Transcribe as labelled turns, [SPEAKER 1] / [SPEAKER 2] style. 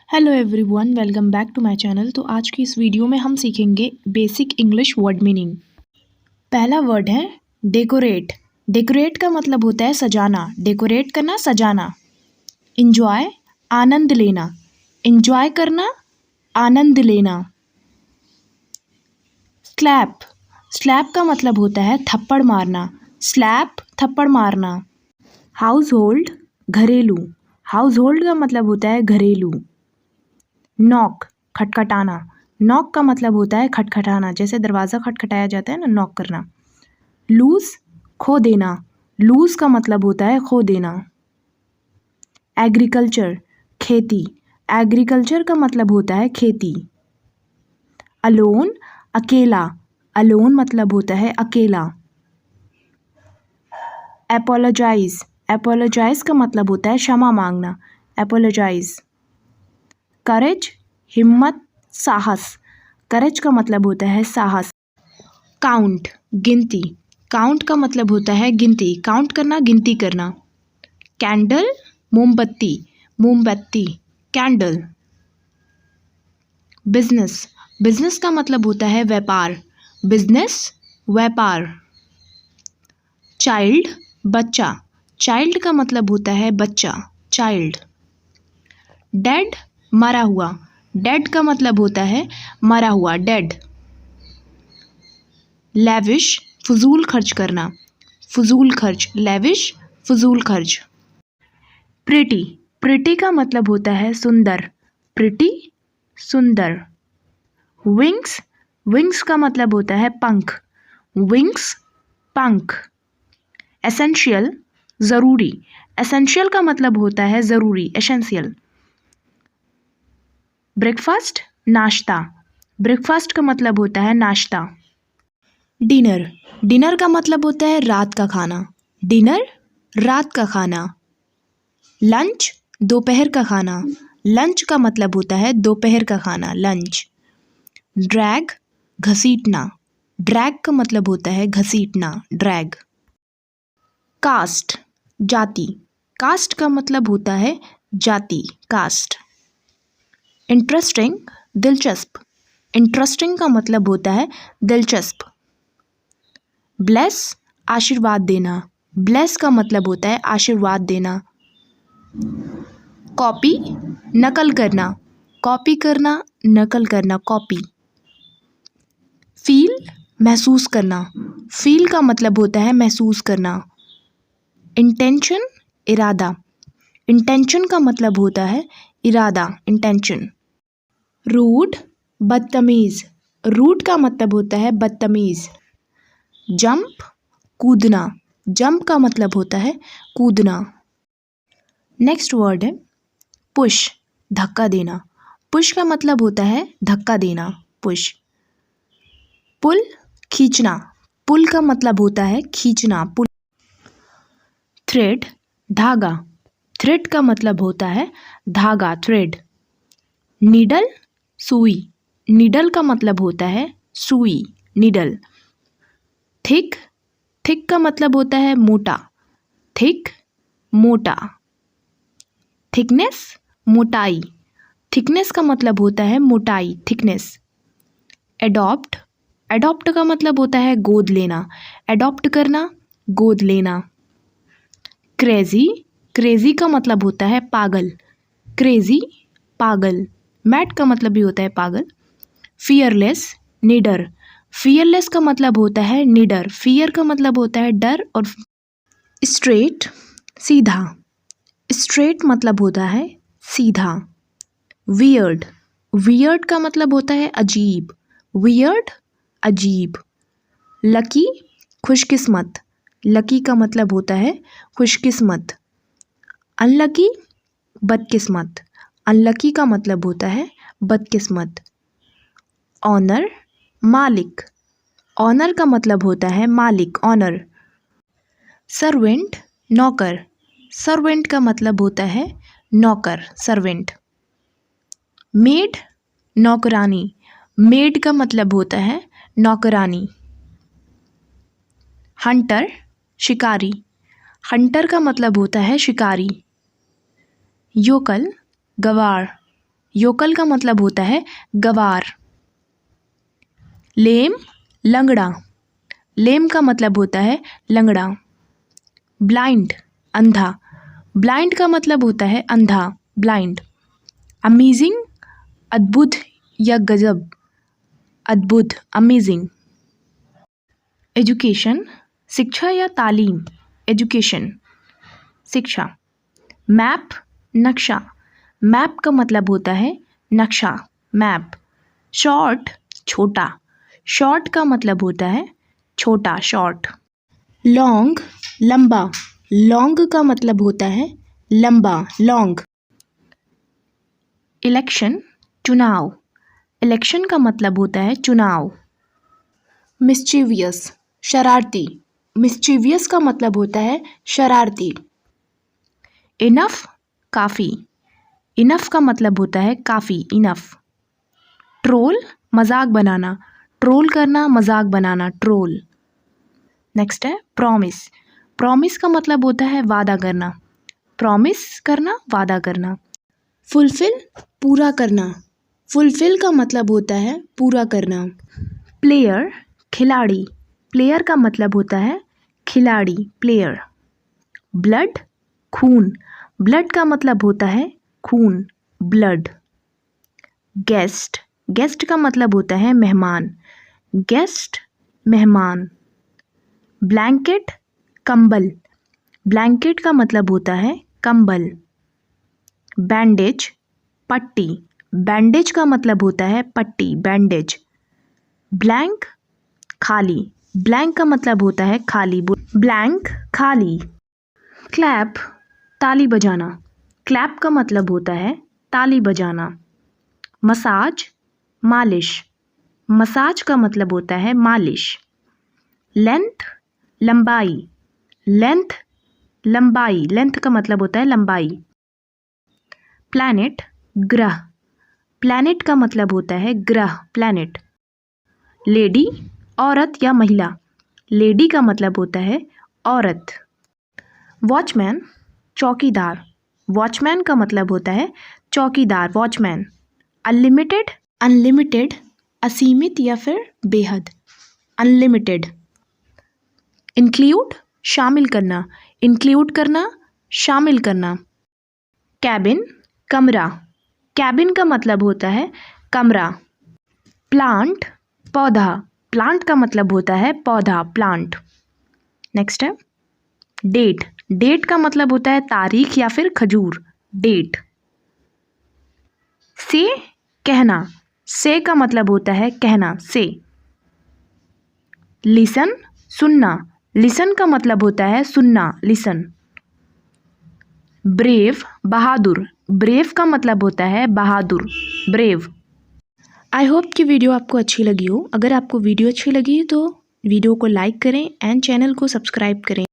[SPEAKER 1] Hello everyone, welcome back to my channel. तो आज की इस वीडियो में हम सीखेंगे बेसिक इंग्लिश वर्ड मीनिंग। पहला वर्ड है डेकोरेट। डेकोरेट का मतलब होता है सजाना, डेकोरेट करना, सजाना। इंजॉय, आनंद लेना, इंजॉय करना, आनंद लेना। स्लैप, स्लैप का मतलब होता है थप्पड़ मारना, स्लैप थप्पड़ मारना। हाउस होल्ड, घरेलू, हाउस होल्ड का मतलब होता है घरेलू। नॉक, खटखटाना, नॉक का मतलब होता है खटखटाना, जैसे दरवाज़ा खटखटाया जाता है ना, नॉक करना। लूज, खो देना, लूज का मतलब होता है खो देना। एग्रीकल्चर, खेती, एग्रीकल्चर का मतलब होता है खेती। अलोन, अकेला, अलोन मतलब होता है अकेला। एपोलोजाइज, एपोलोजाइज का मतलब होता है क्षमा मांगना, एपोलोजाइज। करेज, हिम्मत, साहस, करेज का मतलब होता है साहस। काउंट, गिनती, काउंट का मतलब होता है गिनती, काउंट करना, गिनती करना। कैंडल, मोमबत्ती, मोमबत्ती, कैंडल। बिजनेस, बिजनेस का मतलब होता है व्यापार, बिजनेस, व्यापार। चाइल्ड, बच्चा, चाइल्ड का मतलब होता है बच्चा, चाइल्ड। डेड, मरा हुआ, डेड का मतलब होता है मरा हुआ, डेड। लेविश, फजूल खर्च करना, फजूल खर्च, लेविश, फजूल खर्च। प्रिटी, प्रिटी का मतलब होता है सुंदर, प्रिटी, सुंदर। विंग्स, विंग्स का मतलब होता है पंख, विंग्स, पंख। एसेंशियल, ज़रूरी, एसेंशियल का मतलब होता है ज़रूरी, एसेंशियल। ब्रेकफास्ट, नाश्ता, ब्रेकफास्ट का मतलब होता है नाश्ता। डिनर, डिनर का मतलब होता है रात का खाना, डिनर, रात का खाना। लंच, दोपहर का खाना, लंच का मतलब होता है दोपहर का खाना, लंच। ड्रैग, घसीटना, ड्रैग का मतलब होता है घसीटना, ड्रैग। कास्ट, जाति, कास्ट का मतलब होता है जाति, कास्ट। इंटरेस्टिंग, दिलचस्प, इंटरेस्टिंग का मतलब होता है दिलचस्प। ब्लेस, आशीर्वाद देना, ब्लेस का मतलब होता है आशीर्वाद देना। कॉपी, नकल करना, कॉपी करना, नकल करना, कॉपी। फील, महसूस करना, फील का मतलब होता है महसूस करना। इंटेंशन, इरादा, इंटेंशन का मतलब होता है इरादा, इंटेंशन। रूड, बदतमीज, रूड का मतलब होता है बदतमीज। जंप, कूदना, जंप का मतलब होता है कूदना। नेक्स्ट वर्ड है पुश, धक्का देना, पुश का मतलब होता है धक्का देना, पुश। पुल, खींचना, पुल का मतलब होता है खींचना, पुल। थ्रेड, धागा, थ्रेड का मतलब होता है धागा, थ्रेड। नीडल, सुई, नीडल का मतलब होता है सुई, नीडल। थिक, थिक का मतलब होता है मोटा, थिक, मोटा। थिकनेस, मोटाई, थिकनेस का मतलब होता है मोटाई, थिकनेस। एडॉप्ट, एडॉप्ट का मतलब होता है गोद लेना, एडॉप्ट करना, गोद लेना। क्रेजी, क्रेजी का मतलब होता है पागल, क्रेजी, पागल। मैट का मतलब भी होता है पागल। फियरलेस, निडर, फियरलेस का मतलब होता है निडर, फियर का मतलब होता है डर। और स्ट्रेट, सीधा, स्ट्रेट मतलब होता है सीधा। वियर्ड, वियर्ड का मतलब होता है अजीब, वियर्ड, अजीब। लकी, खुशकिस्मत, लकी का मतलब होता है खुशकिस्मत। अनलकी, बदकिस्मत, अनलकी का मतलब होता है बदकिस्मत। ऑनर, मालिक, ऑनर का मतलब होता है मालिक, ऑनर। सर्वेंट, नौकर, सर्वेंट का मतलब होता है नौकर, सर्वेंट। मेड, नौकरानी, मेड का मतलब होता है नौकरानी। हंटर, शिकारी, हंटर का मतलब होता है शिकारी। योकल, गवार, योकल का मतलब होता है गवार। लेम, लंगड़ा। लेम का मतलब होता है लंगड़ा। ब्लाइंड, अंधा। ब्लाइंड का मतलब होता है अंधा, ब्लाइंड। अमेजिंग, अद्भुत या गजब, अद्भुत, अमेजिंग। एजुकेशन, शिक्षा या तालीम, एजुकेशन, शिक्षा। मैप, नक्शा। मैप का मतलब होता है नक्शा, मैप। शॉर्ट, छोटा। शॉर्ट का मतलब होता है छोटा, शॉर्ट। लॉन्ग, लंबा। लॉन्ग का मतलब होता है लंबा, लॉन्ग। इलेक्शन, चुनाव। इलेक्शन का मतलब होता है चुनाव। मिस्चीवियस, शरारती। मिस्चीवियस का मतलब होता है शरारती। इनफ, काफ़ी। इनफ का मतलब होता है काफ़ी, इनफ। ट्रोल, मजाक बनाना। ट्रोल करना, मजाक बनाना, ट्रोल। नेक्स्ट है प्रॉमिस। प्रॉमिस का मतलब होता है वादा करना। प्रॉमिस करना, वादा करना। फुलफिल, पूरा करना। फुलफिल का मतलब होता है पूरा करना। प्लेयर, खिलाड़ी। प्लेयर का मतलब होता है खिलाड़ी, प्लेयर। ब्लड, खून। ब्लड का मतलब होता है खून, ब्लड। गेस्ट, गेस्ट का मतलब होता है मेहमान। गेस्ट, मेहमान। ब्लैंकेट, कंबल। ब्लैंकेट का मतलब होता है कंबल। बैंडेज, पट्टी। बैंडेज का मतलब होता है पट्टी, बैंडेज। ब्लैंक, खाली। ब्लैंक का मतलब होता है खाली, ब्लैंक, खाली। क्लैप, ताली बजाना। क्लैप का मतलब होता है ताली बजाना। मसाज, मालिश। मसाज का मतलब होता है मालिश। लेंथ, लंबाई। लेंथ, लंबाई। लेंथ का मतलब होता है लंबाई। प्लैनेट, ग्रह। प्लैनेट का मतलब होता है ग्रह, प्लैनेट। लेडी, औरत या महिला। लेडी का मतलब होता है औरत। वॉचमैन, चौकीदार। वॉचमैन का मतलब होता है चौकीदार, वॉचमैन। अनलिमिटेड, अनलिमिटेड, असीमित या फिर बेहद, अनलिमिटेड। इंक्लूड, शामिल करना। इंक्लूड करना, शामिल करना। कैबिन, कमरा। कैबिन का मतलब होता है कमरा। प्लांट, पौधा। प्लांट का मतलब होता है पौधा, प्लांट। नेक्स्ट है डेट। डेट का मतलब होता है तारीख या फिर खजूर, डेट। से, कहना। से का मतलब होता है कहना, से। लिसन, सुनना। लिसन का मतलब होता है सुनना, लिसन। ब्रेव, बहादुर। ब्रेव का मतलब होता है बहादुर, ब्रेव। आई होप कि वीडियो आपको अच्छी लगी हो। अगर आपको वीडियो अच्छी लगी तो वीडियो को लाइक करें एंड चैनल को सब्सक्राइब करें।